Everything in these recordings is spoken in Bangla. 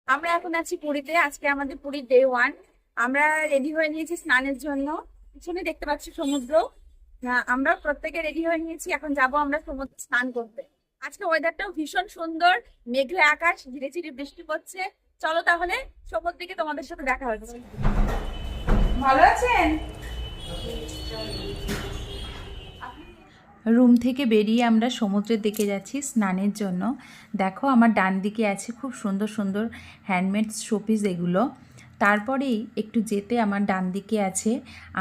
আমরা এখন আছি পুরীতে। আজকে আমাদের পুরীর ডে 1। আমরা রেডি হয়ে নিয়েছি স্নানের জন্য। পিছনে দেখতে পাচ্ছি সমুদ্র। আমরা প্রত্যেকে রেডি হয়ে নিয়েছি, এখন যাব আমরা সমুদ্রে স্নান করতে। আজকে ওয়েদারটাও ভীষণ সুন্দর, মেঘলা আকাশ, ধীরে ধীরে বৃষ্টি পড়ছে। চলো তাহলে সমুদ্রে গিয়ে তোমাদের সাথে দেখা হচ্ছে। ভালো আছেন? রুম থেকে বেরিয়ে আমরা সমুদ্রের দিকে যাচ্ছি স্নানের জন্য। দেখো আমার ডান দিকে আছে খুব সুন্দর সুন্দর হ্যান্ডমেড শোপিস এগুলো। তারপরেই একটু যেতে আমার ডান দিকে আছে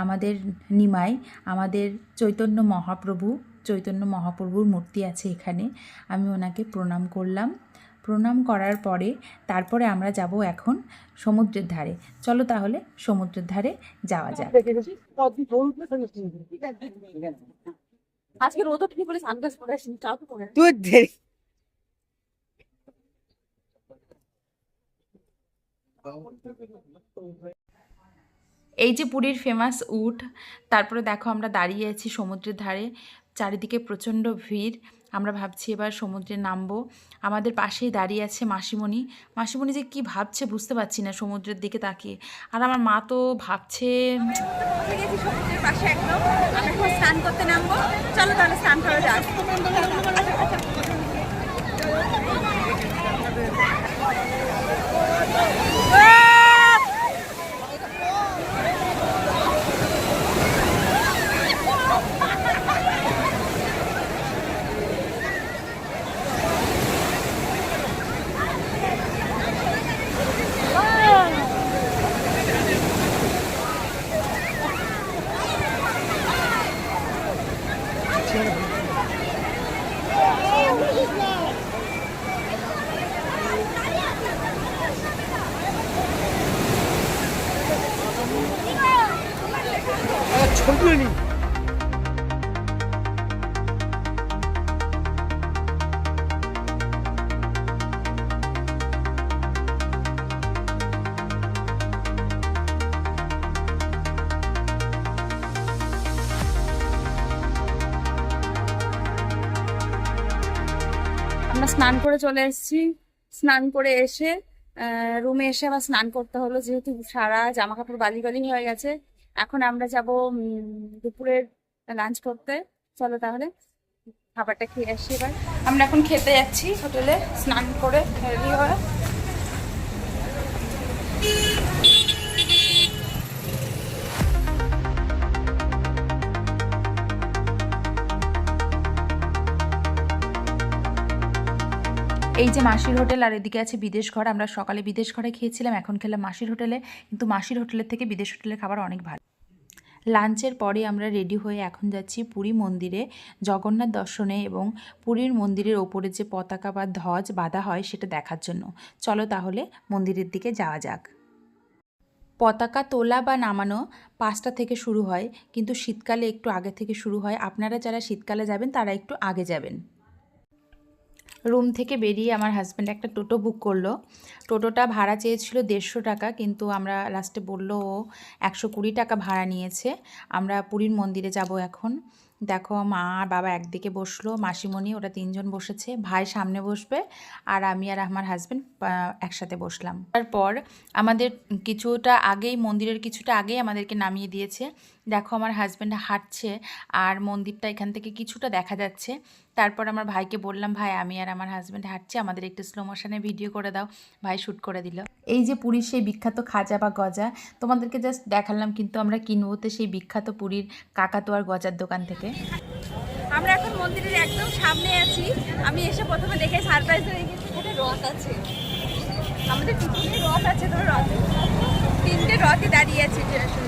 আমাদের নিমাই, আমাদের চৈতন্য মহাপ্রভুর মূর্তি আছে এখানে। আমি ওনাকে প্রণাম করলাম। প্রণাম করার পরে তারপরে আমরা যাব এখন সমুদ্রের ধারে। চলো তাহলে সমুদ্রের ধারে যাওয়া যাক। আজকে রোদ ওঠেনি বলে সানগ্লাস পরে আসিনি, তাও তো পরে তুই দেরি এই যে পুরীর ফেমাস উট। তারপরে দেখো আমরা দাঁড়িয়ে আছি সমুদ্রের ধারে, চারিদিকে প্রচণ্ড ভিড়। আমরা ভাবছি এবার সমুদ্রে নামবো। আমাদের পাশেই দাঁড়িয়ে আছে মাসিমণি। মাসিমণি যে কি ভাবছে বুঝতে পারছি না সমুদ্রের দিকে তাকিয়ে। আর আমার মা তো ভাবছে। পৌঁছে গেছি সমুদ্রের পাশে একদম। আমরা এখন স্নান করতে নামবো। চলো তাহলে স্নান করা যাক। ছবি নি আমরা স্নান করে চলে এসেছি। স্নান করে এসে রুমে এসে আবার স্নান করতে হলো, যেহেতু সারা জামা কাপড় বালি বালি হয়ে গেছে। এখন আমরা যাব দুপুরের লাঞ্চ করতে। চলো তাহলে খাবারটা খেয়ে আসি এবার। আমরা এখন খেতে যাচ্ছি হোটেলে, স্নান করে রেডি হয়ে। এই যে মাসির হোটেল, আর এদিকে আছে বিদেশ ঘর। আমরা সকালে বিদেশ ঘরে খেয়েছিলাম, এখন খেলাম মাসির হোটেলে। কিন্তু মাসির হোটেলের থেকে বিদেশ হোটেলের খাবার অনেক ভালো। লাঞ্চের পরে আমরা রেডি হয়ে এখন যাচ্ছি পুরী মন্দিরে জগন্নাথ দর্শনে এবং পুরীর মন্দিরের ওপরে যে পতাকা বা ধ্বজ বাঁধা হয় সেটা দেখার জন্য। চলো তাহলে মন্দিরের দিকে যাওয়া যাক। পতাকা তোলা বা নামানো 5টা থেকে শুরু হয়, কিন্তু শীতকালে একটু আগে থেকে শুরু হয়। আপনারা যারা শীতকালে যাবেন তারা একটু আগে যাবেন। রুম থেকে বেরিয়ে আমার হাজব্যান্ড একটা টোটো বুক করলো। টোটোটা ভাড়া চেয়েছিল 150 টাকা, কিন্তু আমরা লাস্টে বললো ও 120 টাকা ভাড়া নিয়েছে। আমরা পুরীর মন্দিরে যাব এখন। দেখো মা আর বাবা একদিকে বসলো, মাসিমণি ওরা 3 জন বসেছে, ভাই সামনে বসবে আর আমি আর আমার হাজব্যান্ড একসাথে বসলাম। তারপর আমাদের মন্দিরের কিছুটা আগেই আমাদেরকে নামিয়ে দিয়েছে। দেখো আমার হাজব্যান্ড হাঁটছে আর মন্দিরটা এখান থেকে কিছুটা দেখা যাচ্ছে। তারপর আমার ভাইকে বললাম, ভাই আমি আর আমার হাজব্যান্ড হাঁটছি, আমাদের একটু স্লো মোশনে ভিডিও করে দাও। ভাই শ্যুট করে দিল। এই যে পুরীর সেই বিখ্যাত খাজা বা গজা তোমাদেরকে জাস্ট দেখালাম, কিন্তু আমরা কিনবো তো সেই বিখ্যাত পুরীর কাকাতুয়ার গজার দোকান থেকে। আমরা এখন মন্দিরের একদম সামনে আছি। আমি এসে প্রথমে দেখে সারপ্রাইজ হয়ে গেছি, এখানে রথ আছে। আমাদের পিছনে রথ আছে, ধরো রথ 3টে রথই দাঁড়িয়ে আছে,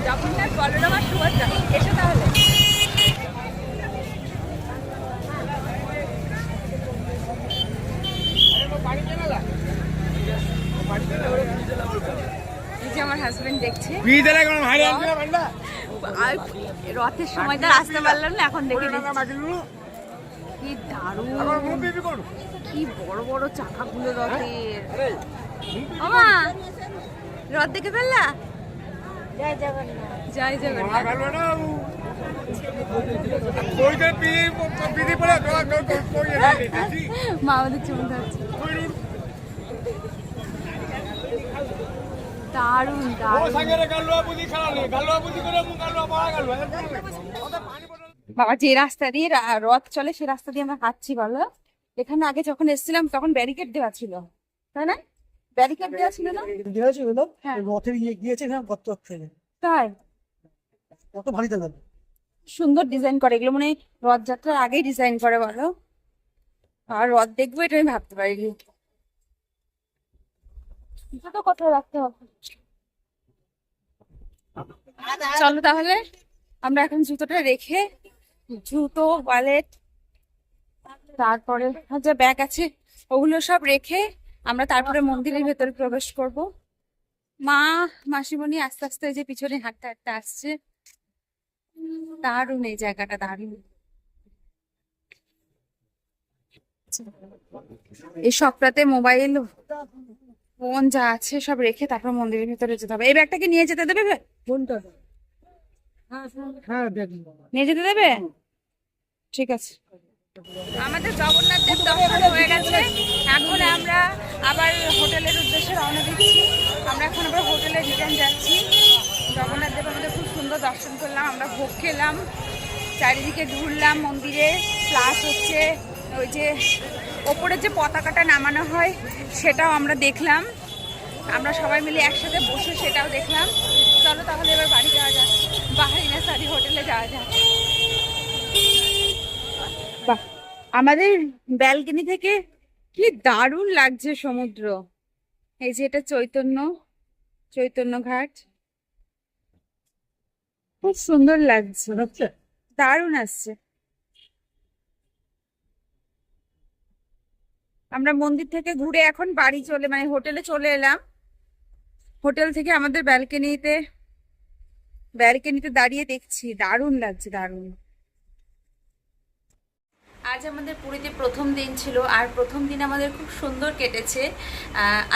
জগন্নাথ, বলরাম আর সুভদ্রা। এসো তাহলে। এই যে আমার হাজবেন্ড দেখছে রথের সময় তো আসতে পারলাম না, এখন দেখে কি দারুণ, কি বড় বড় চাকাগুলো রথের। মামা রথ দেখে ফেললা? জয় জগন্নাথ, জয় জগন্নাথ। মা আমাদের চুমু খাচ্ছে। দারুণ দারুণ বাবা, যে রাস্তা দিয়ে রথ চলে সে রাস্তা দিয়ে আমরা হাঁটছি বলো। এখানে আগে যখন এসেছিলাম তখন ব্যারিকেড দেওয়া ছিল, তাই না? ব্যারিকেড দেওয়া ছিল না? দিয়েছে ওগুলো হ্যাঁ। রথের ইয়ে গিয়েছে না গর্ত থেকে, তাই কত ভারী দেবে। সুন্দর ডিজাইন করে এগুলো, মানে রথযাত্রার আগেই ডিজাইন করে বলো। আর রথ দেখবো এটা আমি ভাবতে পারিনি। এটা তো কোথায় রাখতে হবে। চলো তাহলে আমরা এখন জুতোটা রেখে, জুতো ওয়ালেট তারপরে যা ব্যাগ আছে ওগুলো সব রেখে আমরা তারপরে মন্দিরের ভেতরে প্রবেশ করব। মা মাসিমণি আস্তে আস্তে এই যে পিছনে হাঁটতে হাঁটতে আসছে। দারুণ এই জায়গাটা, দারুণ। এই সবটাতে মোবাইল ফোন যা আছে সব রেখে তারপর মন্দিরের ভেতরে যেতে হবে। এই ব্যাগটাকে নিয়ে যেতে দেবে? কোনটা? হ্যাঁ দেখ, নিয়ে যেতে দেবে? ঠিক আছে। আমাদের জগন্নাথ দেব দর্শন হয়ে গেছে। এখন আমরা আবার হোটেলের উদ্দেশ্যে রওনা দিচ্ছি। আমরা এখন আবার হোটেলে রিটার্ন যাচ্ছি। জগন্নাথ দেব আমাদের খুব সুন্দর দর্শন করলাম, আমরা ভোগ খেলাম, চারিদিকে ঘুরলাম মন্দিরে, প্লাস হচ্ছে ওই যে ওপরের যে পতাকাটা নামানো হয় সেটাও আমরা দেখলাম। আমরা সবাই মিলে একসাথে বসে সেটাও দেখলাম। চলো তাহলে এবার বাড়ি যাওয়া যাক, বাহারিনা সারি হোটেলে যাওয়া যাক। বাহ, আমাদের ব্যালকনি থেকে কি দারুণ লাগছে সমুদ্র। এই যে এটা চৈতন্য ঘাট, খুব সুন্দর লাগছে, হচ্ছে দারুণ আসছে। আমরা মন্দির থেকে ঘুরে এখন বাড়ি চলে, মানে হোটেলে চলে এলাম। হোটেল থেকে আমাদের ব্যালকনিতে দাঁড়িয়ে দেখছি, দারুণ লাগছে, দারুণ। আজ আমাদের পুরীতে প্রথম দিন ছিল, আর প্রথম দিন আমাদের খুব সুন্দর কেটেছে।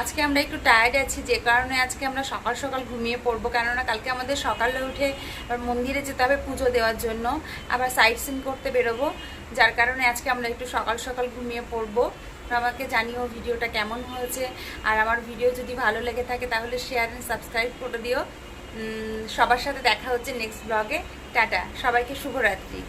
আজকে আমরা একটু টায়ার্ড আছি, যে কারণে আজকে আমরা সকাল সকাল ঘুমিয়ে পড়বো, কেননা কালকে আমাদের সকালে উঠে আবার মন্দিরে যেতে হবে পুজো দেওয়ার জন্য, আবার সাইট সিন করতে বেরোবো, যার কারণে আজকে আমরা একটু সকাল সকাল ঘুমিয়ে পড়বো। আমাকে জানিও ভিডিওটা কেমন হয়েছে, আর আমার ভিডিও যদি ভালো লেগে থাকে তাহলে শেয়ার এন্ড সাবস্ক্রাইব করে দিও। সবার সাথে দেখা হচ্ছে নেক্সট ব্লগে। টাটা, সবাইকে শুভরাত্রি।